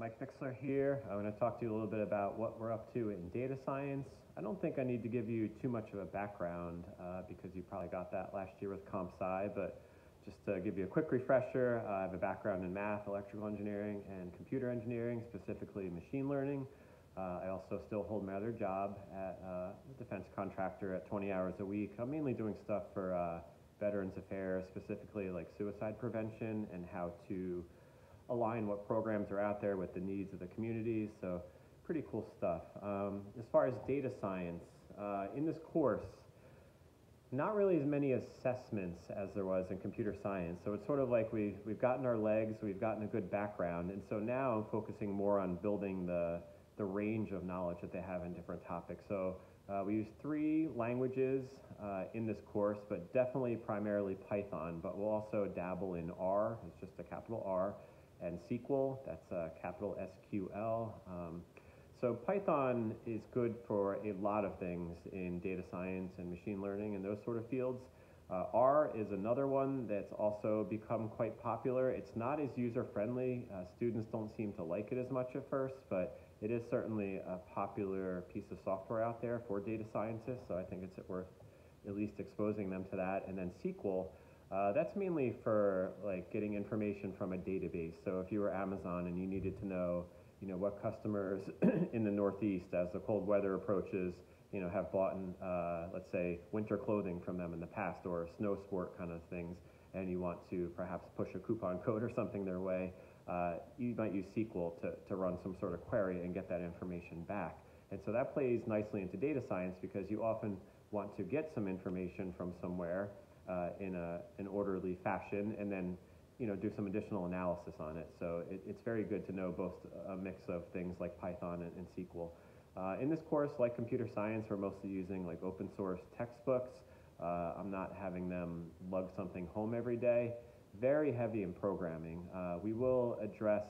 Mike Bixler here. I'm going to talk to you a little bit about what we're up to in data science. I don't think I need to give you too much of a background because you probably got that last year with comp sci, but just to give you a quick refresher, I have a background in math, electrical engineering, and computer engineering, specifically machine learning. I also still hold my other job at a defense contractor at 20 hours a week. I'm mainly doing stuff for Veterans Affairs, specifically like suicide prevention and how to align what programs are out there with the needs of the communities. So pretty cool stuff. As far as data science, in this course, not really as many assessments as there was in computer science. So it's sort of like we've gotten our legs, we've gotten a good background, and so now I'm focusing more on building the range of knowledge that they have in different topics. So we use 3 languages in this course, but definitely primarily Python, but we'll also dabble in R, it's just a capital R, and SQL, that's a capital SQL. So Python is good for a lot of things in data science and machine learning and those sort of fields. R is another one that's also become quite popular. It's not as user-friendly. Students don't seem to like it as much at first, but it is certainly a popular piece of software out there for data scientists, so I think it's worth at least exposing them to that. And then SQL, that's mainly for like getting information from a database. So if you were Amazon and you needed to know, what customers in the Northeast as the cold weather approaches, have bought, let's say, winter clothing from them in the past or snow sport kind of things, and you want to perhaps push a coupon code or something their way, you might use SQL to run some sort of query and get that information back. And so that plays nicely into data science because you often want to get some information from somewhere in an orderly fashion and then do some additional analysis on it. So it's very good to know both a mix of things like Python and SQL. In this course, like computer science, we're mostly using like open source textbooks. I'm not having them lug something home every day. Very heavy in programming. We will address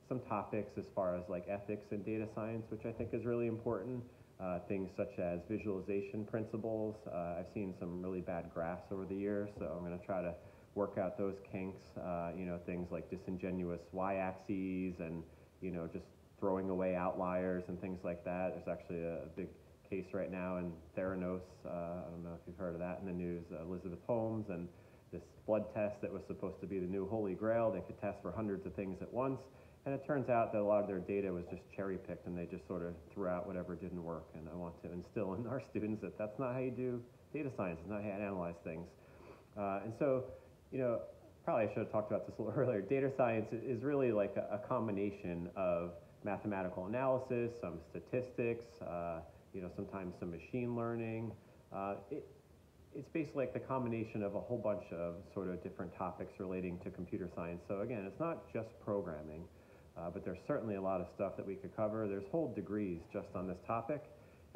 some topics as far as like ethics in data science, which I think is really important. Things such as visualization principles. I've seen some really bad graphs over the years, so I'm going to try to work out those kinks. Things like disingenuous y-axes and just throwing away outliers and things like that. There's actually a big case right now in Theranos. I don't know if you've heard of that in the news. Elizabeth Holmes and this blood test that was supposed to be the new holy grail. They could test for hundreds of things at once. And it turns out that a lot of their data was just cherry-picked, and they just sort of threw out whatever didn't work. And I want to instill in our students that that's not how you do data science. It's not how you analyze things. And so, probably I should have talked about this a little earlier. Data science is really like a combination of mathematical analysis, some statistics, sometimes some machine learning. It's basically like the combination of a whole bunch of sort of different topics relating to computer science. So again, it's not just programming. But there's certainly a lot of stuff that we could cover. There's whole degrees just on this topic.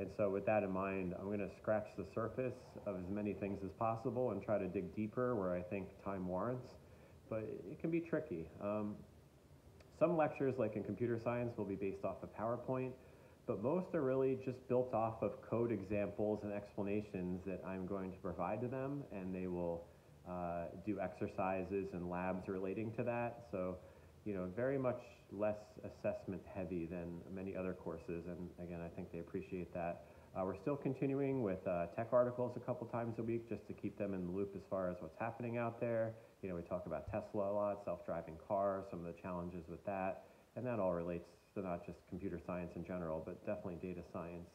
And so with that in mind, I'm going to scratch the surface of as many things as possible and try to dig deeper where I think time warrants. But it can be tricky. Some lectures, like in computer science, will be based off of PowerPoint, but most are really just built off of code examples and explanations that I'm going to provide to them, and they will do exercises and labs relating to that. So very much less assessment heavy than many other courses, and again, I think they appreciate that. We're still continuing with tech articles a couple times a week just to keep them in the loop as far as what's happening out there. We talk about Tesla a lot, self-driving cars, some of the challenges with that, and that all relates to not just computer science in general, but definitely data science.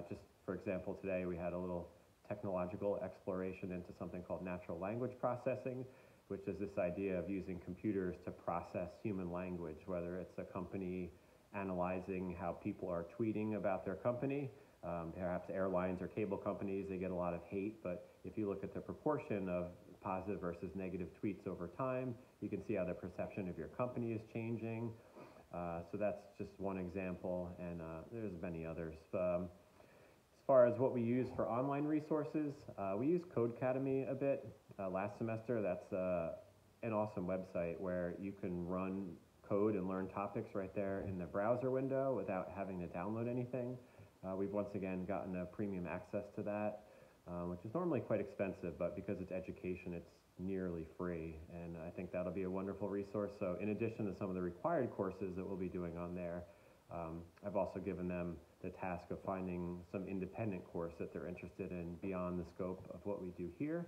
Just for example, today we had a little technological exploration into something called natural language processing, which is this idea of using computers to process human language, whether it's a company analyzing how people are tweeting about their company. Perhaps airlines or cable companies, they get a lot of hate, but if you look at the proportion of positive versus negative tweets over time, you can see how the perception of your company is changing. So that's just one example, and there's many others. As far as what we use for online resources, we use Codecademy a bit. Last semester, that's an awesome website where you can run code and learn topics right there in the browser window without having to download anything. We've once again gotten a premium access to that, which is normally quite expensive, but because it's education, it's nearly free, and I think that'll be a wonderful resource. So in addition to some of the required courses that we'll be doing on there, I've also given them the task of finding some independent course that they're interested in beyond the scope of what we do here.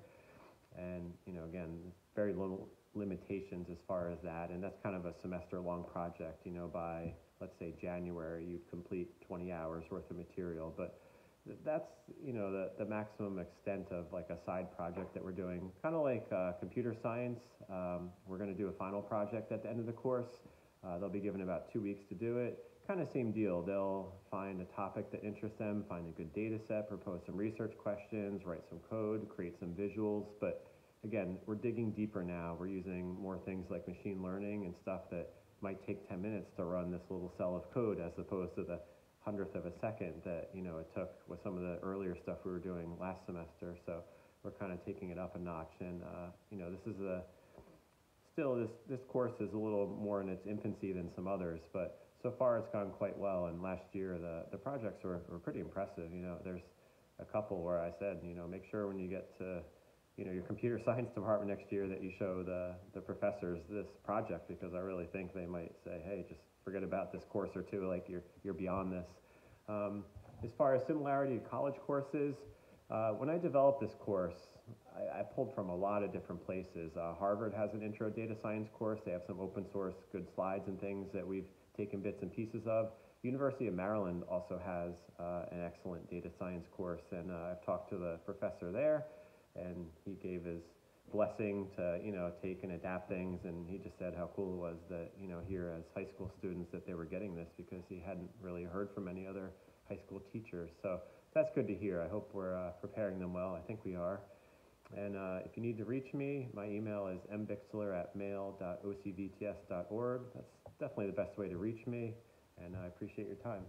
And, again, very little limitations as far as that, and that's kind of a semester-long project. By, let's say, January, you'd complete 20 hours worth of material, but that's, the maximum extent of like a side project that we're doing. Kind of like computer science. We're going to do a final project at the end of the course. They'll be given about 2 weeks to do it. Kind of same deal. They'll find a topic that interests them, find a good data set, propose some research questions, write some code, create some visuals. But again, we're digging deeper now. We're using more things like machine learning and stuff that might take 10 minutes to run this little cell of code, as opposed to the 100th of a second that it took with some of the earlier stuff we were doing last semester. So we're kind of taking it up a notch. And this is still this course is a little more in its infancy than some others, but so far it's gone quite well. And last year the projects were pretty impressive. There's a couple where I said, make sure when you get to your computer science department next year that you show the professors this project, because I really think they might say, hey, just forget about this course or two, like you're beyond this. As far as similarity to college courses, when I developed this course, I pulled from a lot of different places. Harvard has an intro data science course. They have some open source good slides and things that we've taken bits and pieces of. University of Maryland also has an excellent data science course, and I've talked to the professor there, and he gave his blessing to take and adapt things, and he just said how cool it was that here as high school students that they were getting this, because he hadn't really heard from any other high school teachers. So that's good to hear. I hope we're preparing them well. I think we are. And if you need to reach me, my email is mbixler@mail.ocvts.org. That's definitely the best way to reach me, and I appreciate your time.